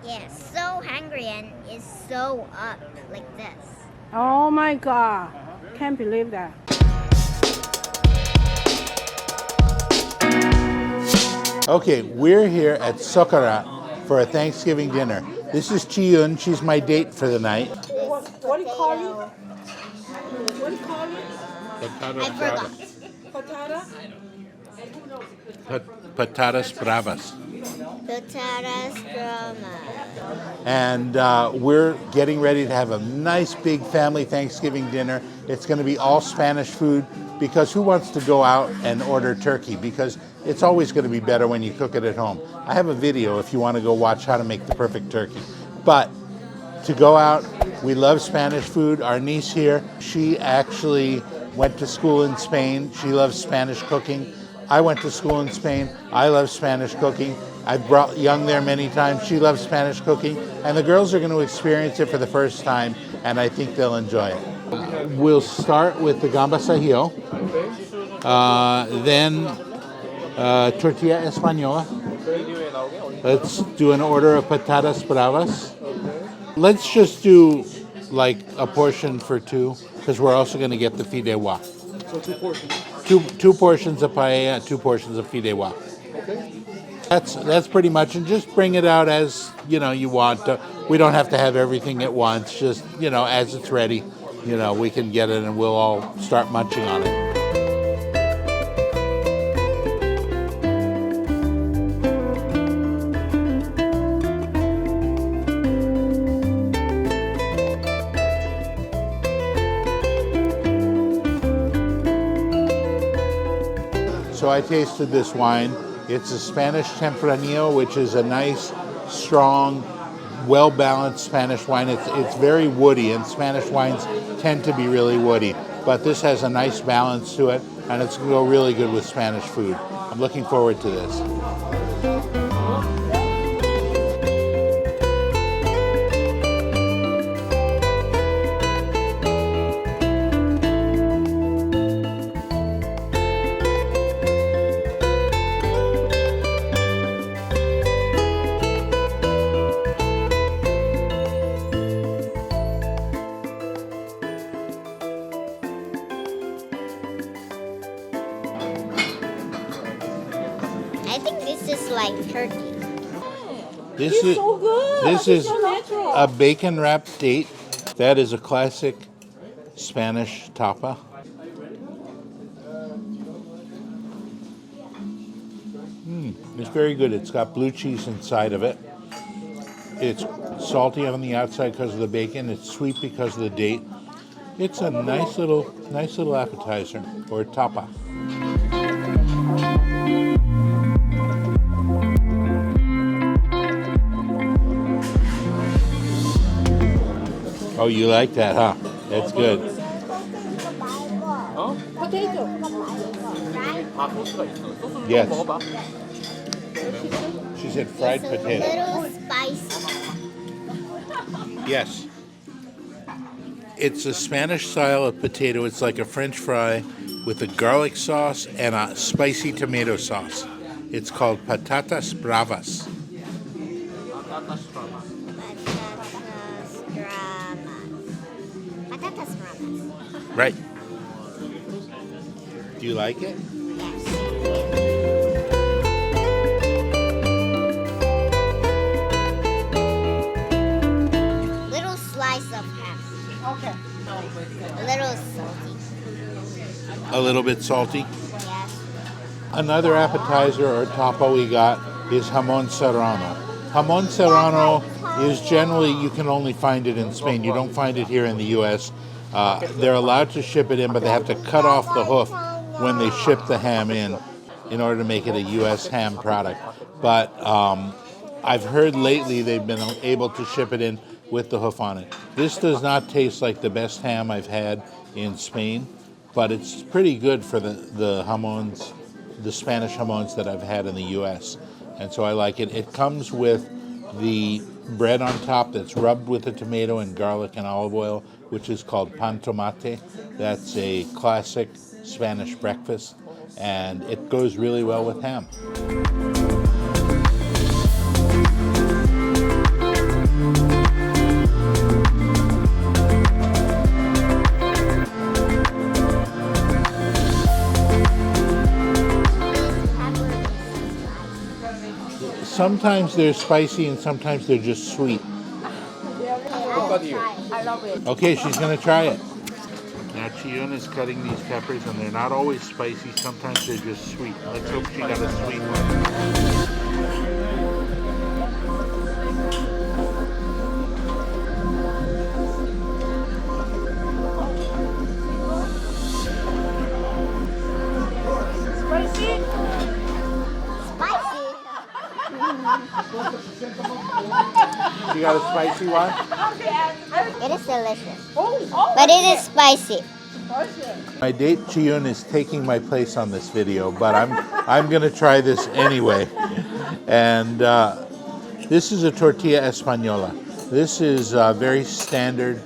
Yeah, so hungry and is so up like this. Oh my God. Can't believe that. Okay, we're here at Socarrat for a Thanksgiving dinner. This is Chiyun. She's my date for the night. What do you call it? What do you call it? I forgot. Patata? Patatas bravas. Patatas drama. And we're getting ready to have a nice big family Thanksgiving dinner. It's going to be all Spanish food because who wants to go out and order turkey? Because it's always going to be better when you cook it at home. I have a video if you want to go watch how to make the perfect turkey. But to go out, we love Spanish food. Our niece here, she actually went to school in Spain. She loves Spanish cooking. I went to school in Spain. I love Spanish cooking. I've brought Young there many times. She loves Spanish cooking. And the girls are going to experience it for the first time, and I think they'll enjoy it. We'll start with the gambas ajillo, then tortilla española. Let's do an order of patatas bravas. Let's just do like a portion for two, because we're also going to get the fideuà. So 2 portions. Two portions of paella, 2 portions of fideuà. Okay. That's pretty much, and just bring it out as you want. We don't have to have everything at once. Just as it's ready, we can get it, and we'll all start munching on it. So I tasted this wine. It's a Spanish Tempranillo, which is a nice, strong, well-balanced Spanish wine. It's very woody, and Spanish wines tend to be really woody. But this has a nice balance to it, and it's going to go really good with Spanish food. I'm looking forward to this. I think this is like turkey. This is So good. this is so natural. a bacon wrapped date. That is a classic Spanish tapa. It's very good. It's got blue cheese inside of it. It's salty on the outside because of the bacon. It's sweet because of the date. It's a nice little appetizer or tapa. Oh, you like that, huh? That's good. Potato. 다 소스가 있어. 소스를 Yes. 먹어봐. She said fried It's a potato. little spicy. Yes. It's a Spanish style of potato. It's like a French fry with a garlic sauce and a spicy tomato sauce. It's called patatas bravas. Patatas dramas. Patatas dramas. Right. Do you like it? Little slice of ham. Okay. A little salty. A little bit salty. Yes. Another appetizer or tapa we got is jamon serrano. Jamon serrano is generally, you can only find it in Spain. You don't find it here in the U.S. They're allowed to ship it in, but they have to cut off the hoof when they ship the ham in order to make it a U.S. ham product. But I've heard lately they've been able to ship it in with the hoof on it. This does not taste like the best ham I've had in Spain, but it's pretty good for the jamons, the Spanish jamons that I've had in the U.S. And so I like it. It comes with the bread on top that's rubbed with the tomato and garlic and olive oil, which is called pan tomate. That's a classic Spanish breakfast, and it goes really well with ham. sometimes they're spicy and sometimes they're just sweet. I love it. Okay, she's gonna try it. Now Chiyun is cutting these peppers and they're not always spicy, sometimes they're just sweet. Let's hope she got a sweet one. Spicy? Spicy. She got a spicy one? It is delicious. Oh, But it is spicy. My date Chiyun is taking my place on this video, but I'm gonna try this anyway. And this is a tortilla española. This is a very standard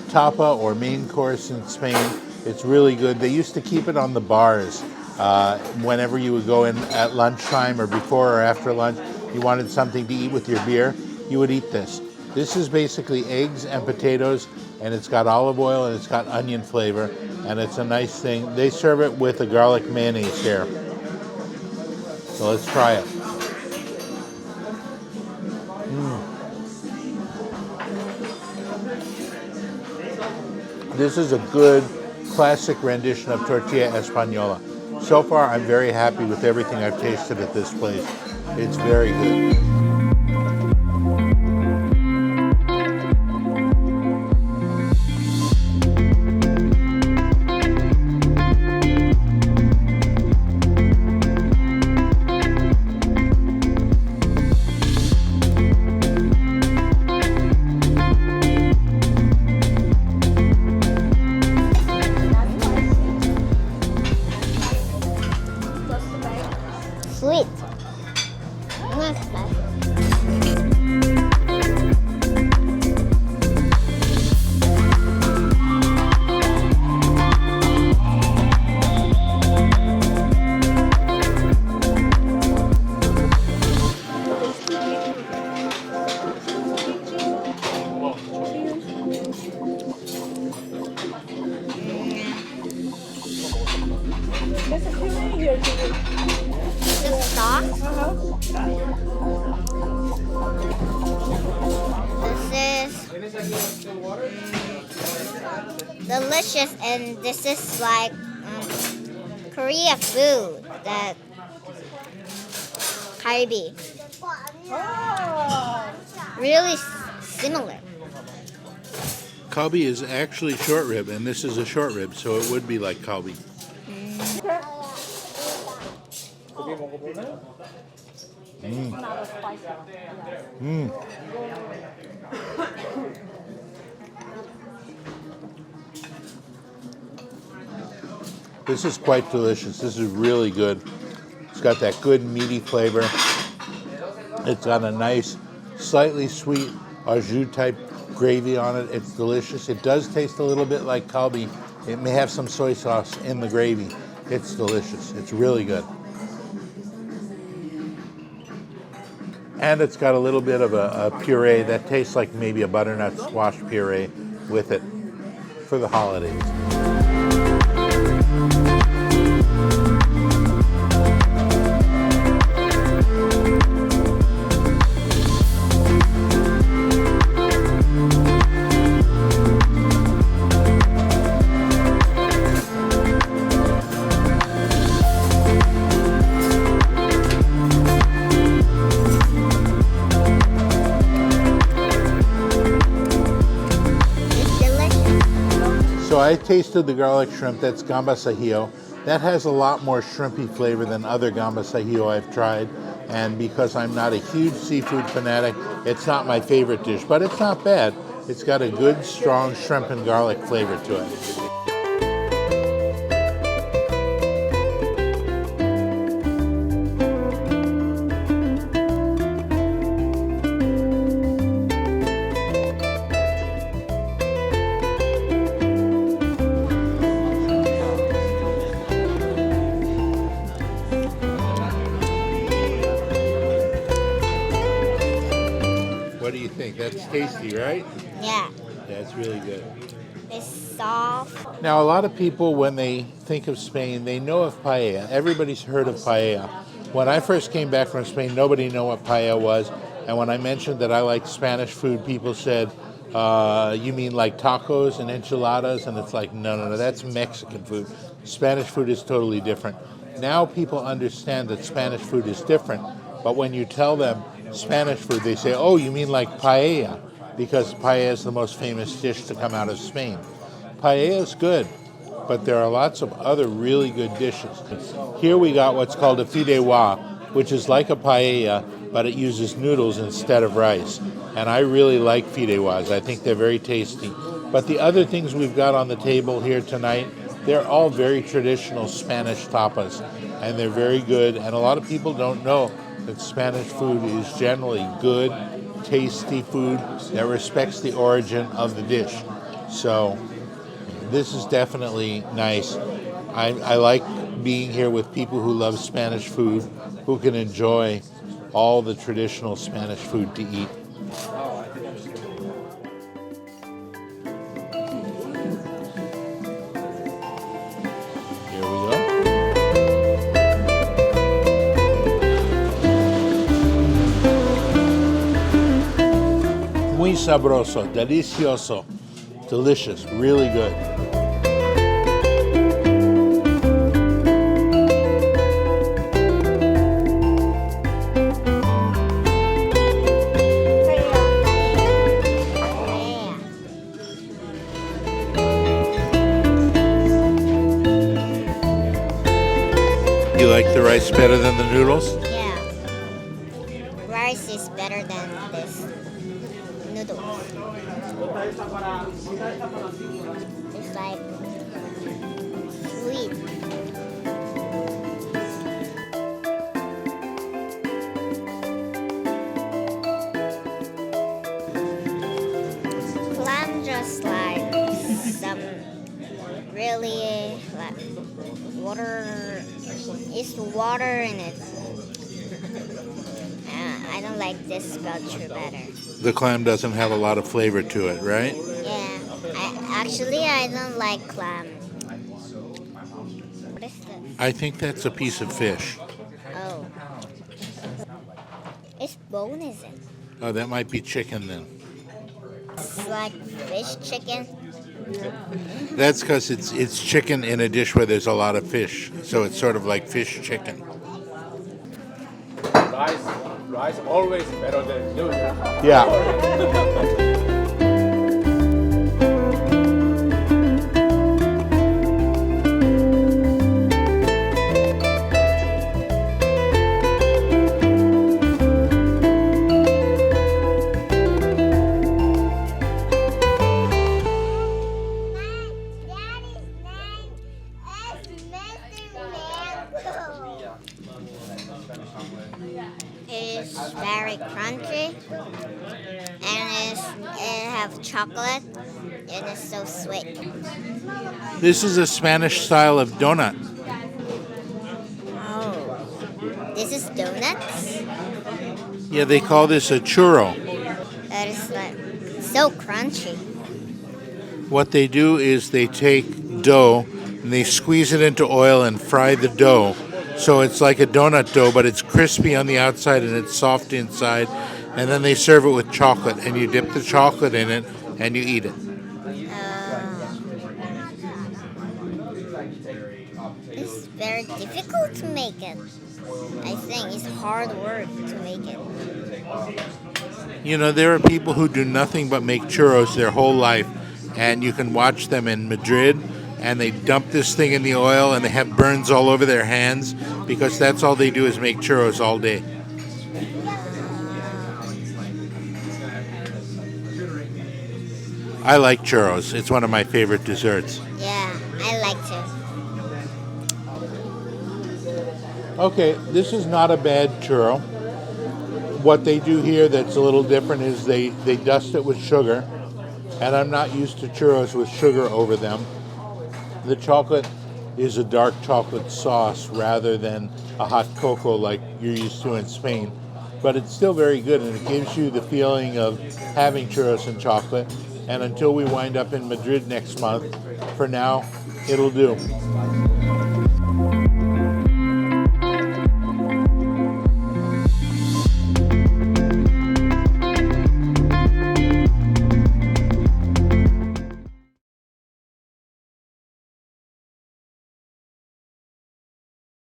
tapa or main course in Spain. It's really good. They used to keep it on the bars whenever you would go in at lunchtime or before or after lunch. You wanted something to eat with your beer, you would eat this. This is basically eggs and potatoes, and it's got olive oil and it's got onion flavor, and it's a nice thing. They serve it with a garlic mayonnaise here. So let's try it. This is a good classic rendition of tortilla española. So far, I'm very happy with everything I've tasted at this place. It's very good. Sweet. Not spicy. there's a cuisine here too. This is sauce. This is delicious, and this is like Korea food that kalbi. Oh. Really similar. Kalbi is actually short rib, and this is a short rib, so it would be like kalbi. This is quite delicious. This is really good. It's got that good meaty flavor. It's got a nice, slightly sweet au jus type gravy on it. It's delicious. It does taste a little bit like kalbi. It may have some soy sauce in the gravy. It's delicious. It's really good. And it's got a little bit of a puree that tastes like maybe a butternut squash puree with it for the holidays. So I tasted the garlic shrimp. That's gambas ajillo. That has a lot more shrimpy flavor than other gambas ajillo I've tried. And because I'm not a huge seafood fanatic, it's not my favorite dish, but it's not bad. It's got a good, strong shrimp and garlic flavor to it. What do you think? That's tasty, right? Yeah. That's really good. It's soft. Now, a lot of people, when they think of Spain, they know of paella. Everybody's heard of paella. When I first came back from Spain, nobody knew what paella was. And when I mentioned that I like Spanish food, people said, you mean like tacos and enchiladas? And it's like, no, that's Mexican food. Spanish food is totally different. Now people understand that Spanish food is different, but when you tell them Spanish food, they say, oh, you mean like paella, because paella is the most famous dish to come out of Spain. Paella is good, but there are lots of other really good dishes. Here we got what's called a fideuà, which is like a paella, but it uses noodles instead of rice. And I really like fideuàs. I think they're very tasty. But the other things we've got on the table here tonight, they're all very traditional Spanish tapas, and they're very good. And a lot of people don't know that Spanish food is generally good, tasty food that respects the origin of the dish. So this is definitely nice. I like being here with people who love Spanish food, who can enjoy all the traditional Spanish food to eat. Here we go. Muy sabroso, delicioso, delicious, really good. You like the rice better than the noodles? Yeah. Rice is better than this noodles. It's like sweet. Clam just like some really like water. It's water in it. I don't like this sculpture better. The clam doesn't have a lot of flavor to it, right? Yeah. I don't like clam. What is this? I think that's a piece of fish. Oh. It's bone, is it? Oh, that might be chicken then. It's like fish chicken. That's because it's chicken in a dish where there's a lot of fish. So it's sort of like fish chicken. Rice always better than noodles. Yeah. It's very crunchy, and it have chocolate, and it's so sweet. This is a Spanish style of donut. Oh, this is donuts. Yeah, they call this a churro. That is like so crunchy. What they do is they take dough and they squeeze it into oil and fry the dough. So it's like a donut dough, but it's crispy on the outside and it's soft inside. And then they serve it with chocolate, and you dip the chocolate in it and you eat it. It's very difficult to make it. I think it's hard work to make it. You know, there are people who do nothing but make churros their whole life, and you can watch them in Madrid, and they dump this thing in the oil and they have burns all over their hands because that's all they do is make churros all day. I like churros. It's one of my favorite desserts. Yeah, I like to. Okay, this is not a bad churro. What they do here that's a little different is they dust it with sugar, and I'm not used to churros with sugar over them. The chocolate is a dark chocolate sauce rather than a hot cocoa like you're used to in Spain. But it's still very good, and it gives you the feeling of having churros and chocolate. And until we wind up in Madrid next month, for now, it'll do.